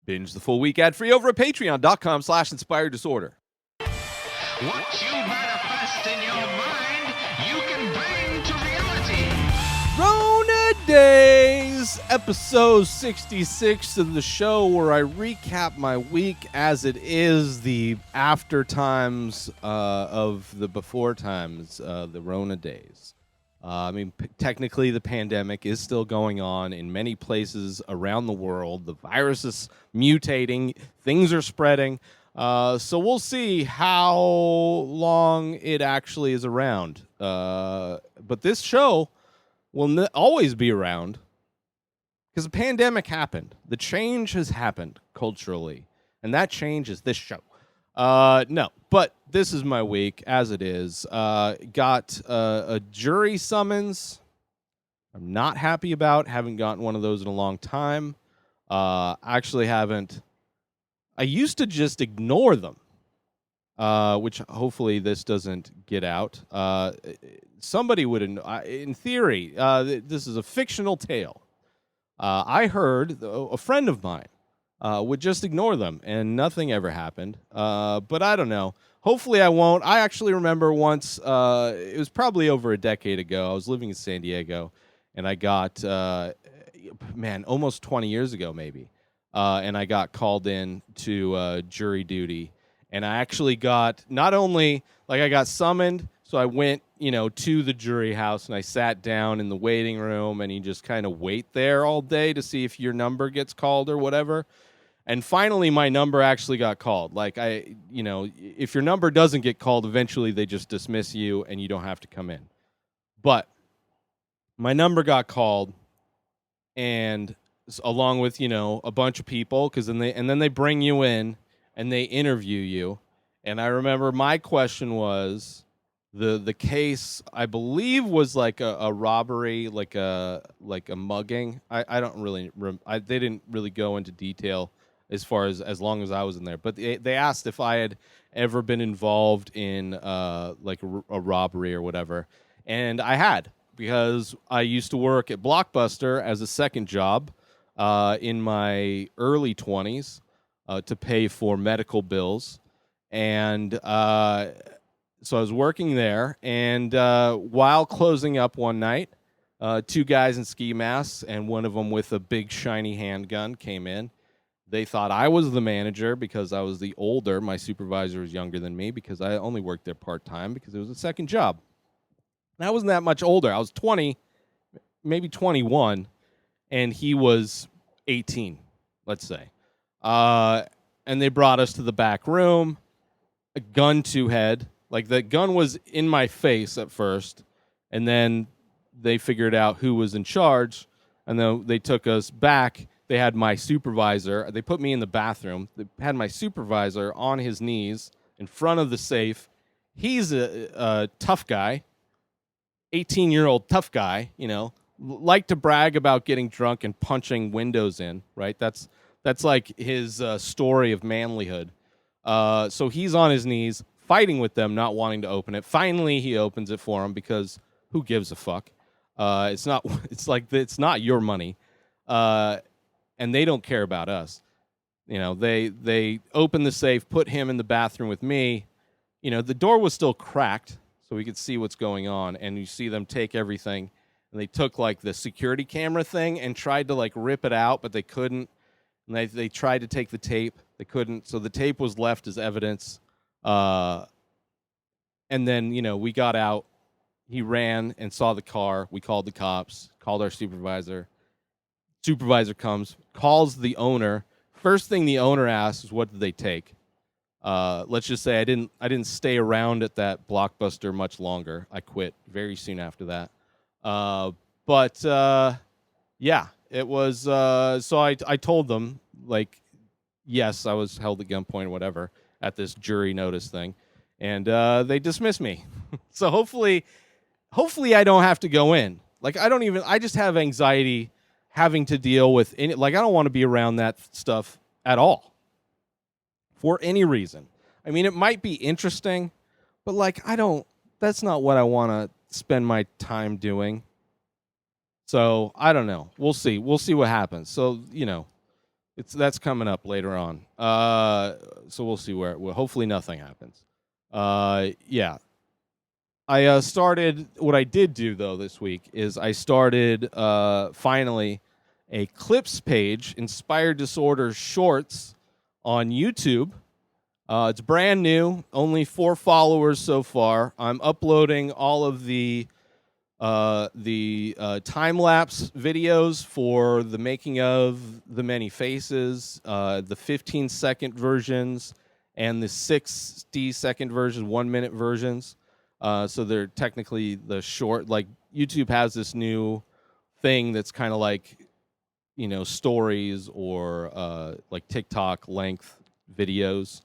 Binge the full week ad-free over at patreon.com/inspireddisorder. What you manifest in your mind, you can bring to reality. Rona Dayz, episode 66 of the show where I recap my week as it is, the after times of the before times, the Rona Dayz. Technically the pandemic is still going on in many places around the world. The virus is mutating. Things are spreading. So we'll see how long it actually is around. But this show will always be around because the pandemic happened. The change has happened culturally, and that change is this show. No, but this is my week as it is. Got a jury summons. I'm not happy about. Haven't gotten one of those in a long time. Actually haven't. I used to just ignore them, which hopefully this doesn't get out. Somebody would, in theory, this is a fictional tale. I heard a friend of mine would just ignore them, and nothing ever happened. But I don't know. Hopefully I won't. I actually remember once, it was probably over a decade ago, I was living in San Diego, and I got, almost 20 years ago maybe, and I got called in to jury duty, and I actually got, not only, I got summoned, so I went, to the jury house, and I sat down in the waiting room, and you just kind of wait there all day to see if your number gets called or whatever. And finally, my number actually got called. If your number doesn't get called, eventually they just dismiss you, and you don't have to come in. But my number got called, and along with, a bunch of people, then they bring you in, and they interview you. And I remember my question was, the case, I believe, was like a robbery, like a mugging. I don't really they didn't really go into detail as far as long as I was in there, but they asked if I had ever been involved in a robbery or whatever, and I had, because I used to work at Blockbuster as a second job in my early 20s to pay for medical bills, and so I was working there, and while closing up one night, two guys in ski masks and one of them with a big shiny handgun came in. They thought I was the manager because I was the older. My supervisor was younger than me because I only worked there part-time because it was a second job. And I wasn't that much older. I was 20, maybe 21, and he was 18, let's say. And they brought us to the back room, a gun to head. The gun was in my face at first, and then they figured out who was in charge, and then they took us back. They had my supervisor. They put me in the bathroom. They had my supervisor on his knees in front of the safe. He's a tough guy, 18-year-old tough guy, liked to brag about getting drunk and punching windows in, right? That's like his story of manlyhood. So he's on his knees, fighting with them, not wanting to open it. Finally, he opens it for him because who gives a fuck? It's not your money, and they don't care about us. They open the safe, put him in the bathroom with me. The door was still cracked, so we could see what's going on. And you see them take everything, and they took the security camera thing and tried to rip it out, but they couldn't. And they tried to take the tape, they couldn't. So the tape was left as evidence. And then, we got out. He ran and saw the car. We called the cops, called our supervisor. Supervisor comes, calls the owner. First thing the owner asks is, what did they take? Let's just say I didn't stay around at that Blockbuster much longer. I quit very soon after that. Yeah, it was, so I told them, yes, I was held at gunpoint or whatever at this jury notice thing. And they dismissed me. So hopefully I don't have to go in. I just have anxiety having to deal with any, I don't want to be around that stuff at all for any reason. I mean, it might be interesting, but that's not what I want to spend my time doing. So I don't know. We'll see. We'll see what happens. So, That's coming up later on. So we'll see where. Well, hopefully nothing happens. Yeah. I started. What I did do though this week is I started finally a clips page, Inspired Disorder Shorts, on YouTube. It's brand new, only 4 followers so far. I'm uploading all of the time-lapse videos for the making of The Many Faces, the 15-second versions, and the 60-second versions, 1-minute versions. So they're technically the short. Like YouTube has this new thing that's kind of like, stories or like TikTok length videos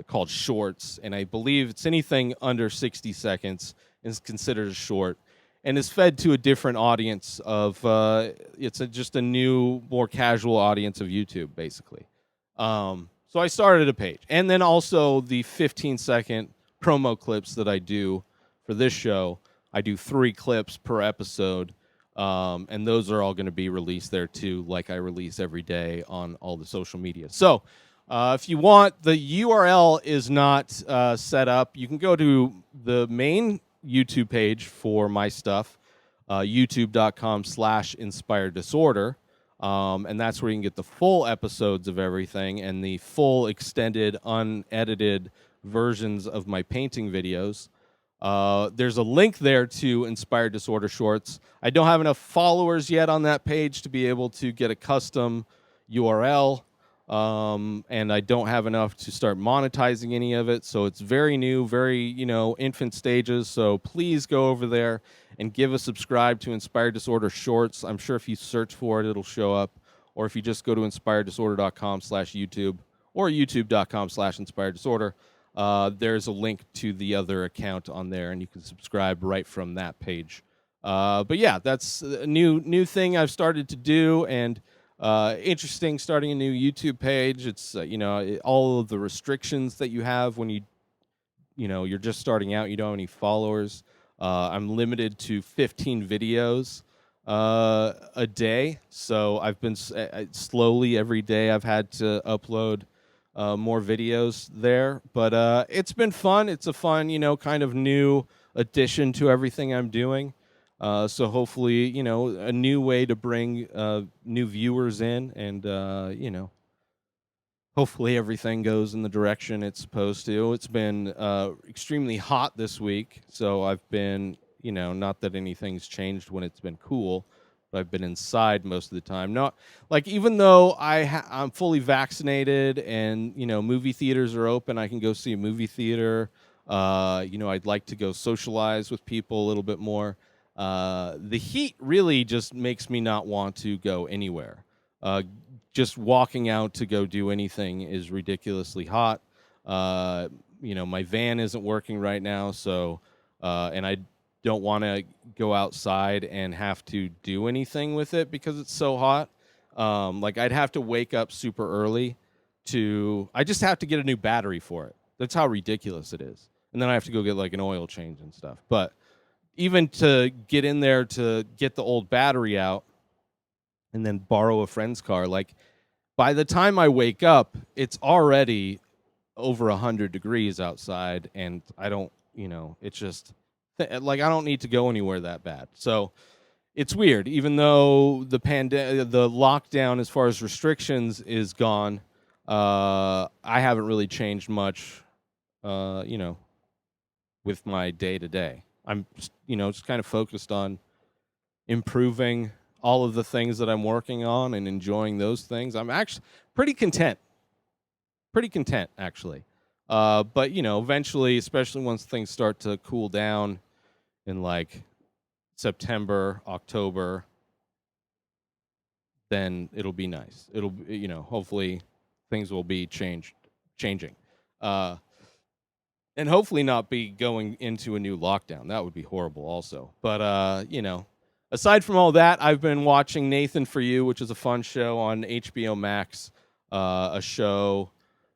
called shorts, and I believe it's anything under 60 seconds is considered a short, and is fed to a different audience of it's just a new, more casual audience of YouTube, basically. So I started a page, and then also the 15-second promo clips that I do for this show. I do 3 clips per episode, and those are all going to be released there too, like I release every day on all the social media. So if you want, the URL is not set up. You can go to the main YouTube page for my stuff, youtube.com/inspired disorder. And that's where you can get the full episodes of everything and the full extended, unedited versions of my painting videos. There's a link there to Inspired Disorder Shorts. I don't have enough followers yet on that page to be able to get a custom URL. And I don't have enough to start monetizing any of it, so it's very new, very, infant stages. So please go over there and give a subscribe to Inspired Disorder Shorts. I'm sure if you search for it, it'll show up. Or if you just go to inspireddisorder.com/YouTube or youtube.com/inspireddisorder, there's a link to the other account on there, and you can subscribe right from that page. But yeah, that's a new thing I've started to do, and interesting starting a new YouTube page. It's all of the restrictions that you have when you're just starting out, you don't have any followers. I'm limited to 15 videos a day, so I've been slowly every day I've had to upload more videos there, but it's been fun. It's a fun, kind of new addition to everything I'm doing. So hopefully, a new way to bring new viewers in, and hopefully everything goes in the direction it's supposed to. It's been extremely hot this week, so I've been, not that anything's changed when it's been cool, but I've been inside most of the time. Not like, even though I'm fully vaccinated and movie theaters are open, I can go see a movie theater. I'd like to go socialize with people a little bit more. The heat really just makes me not want to go anywhere. Just walking out to go do anything is ridiculously hot. My van isn't working right now, so and I don't want to go outside and have to do anything with it because it's so hot. Like, I'd have to wake up super early I just have to get a new battery for it. That's how ridiculous it is. And then I have to go get like an oil change and stuff. But even to get in there to get the old battery out and then borrow a friend's car, like, by the time I wake up, it's already over 100 degrees outside, and I don't, it's just like I don't need to go anywhere that bad. So it's weird. Even though the lockdown as far as restrictions is gone, I haven't really changed much, with my day to day. I'm just kind of focused on improving all of the things that I'm working on and enjoying those things. I'm actually pretty content. Actually. But eventually, especially once things start to cool down in like September, October, then it'll be nice. It'll, hopefully things will be changing. And hopefully not be going into a new lockdown. That would be horrible also. But, aside from all that, I've been watching Nathan For You, which is a fun show on HBO Max, a show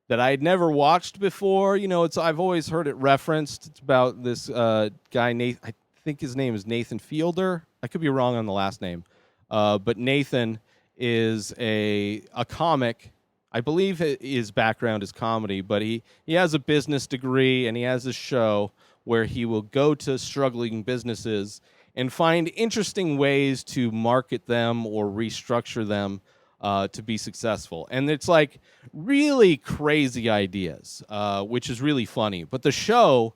that I had never watched before. I've always heard it referenced. It's about this guy, Nathan. I think his name is Nathan Fielder. I could be wrong on the last name. But Nathan is a comic I believe his background is comedy, but he has a business degree, and he has a show where he will go to struggling businesses and find interesting ways to market them or restructure them to be successful. And it's like really crazy ideas, which is really funny. But the show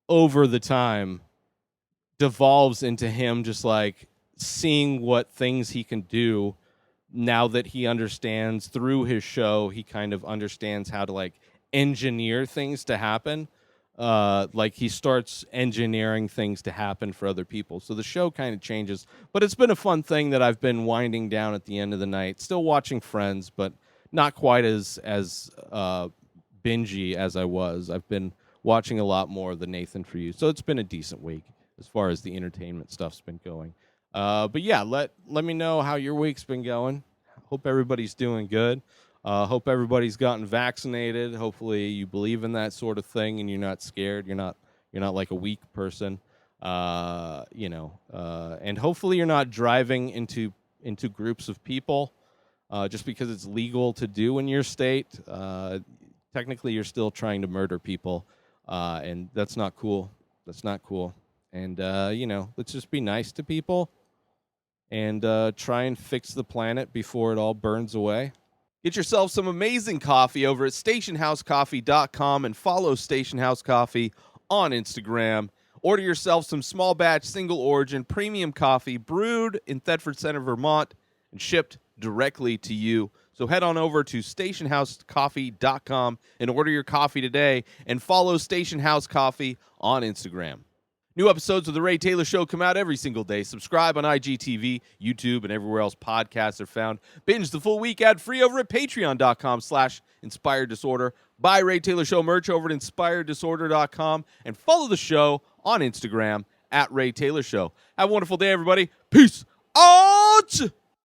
over the time devolves into him just like seeing what things he can do now that he understands through his show. He kind of understands how to like engineer things to happen. Like he starts engineering things to happen for other people. So the show kind of changes, but it's been a fun thing that I've been winding down at the end of the night. Still watching Friends, but not quite as bingey as I was. I've been watching a lot more of the Nathan For You. So it's been a decent week as far as the entertainment stuff's been going. But yeah, let me know how your week's been going. Hope everybody's doing good. Hope everybody's gotten vaccinated. Hopefully you believe in that sort of thing and you're not scared. You're not like a weak person. And hopefully you're not driving into groups of people just because it's legal to do in your state. Technically, you're still trying to murder people, and that's not cool. That's not cool. And let's just be nice to people and try and fix the planet before it all burns away. Get yourself some amazing coffee over at stationhousecoffee.com and follow Station House Coffee on Instagram. Order yourself some small batch, single origin, premium coffee brewed in Thetford Center, Vermont, and shipped directly to you. So head on over to stationhousecoffee.com and order your coffee today and follow Station House Coffee on Instagram. New episodes of The Ray Taylor Show come out every single day. Subscribe on IGTV, YouTube, and everywhere else podcasts are found. Binge the full week ad-free over at patreon.com/Inspired Disorder. Buy Ray Taylor Show merch over at inspireddisorder.com and follow the show on Instagram at Ray Taylor Show. Have a wonderful day, everybody. Peace out!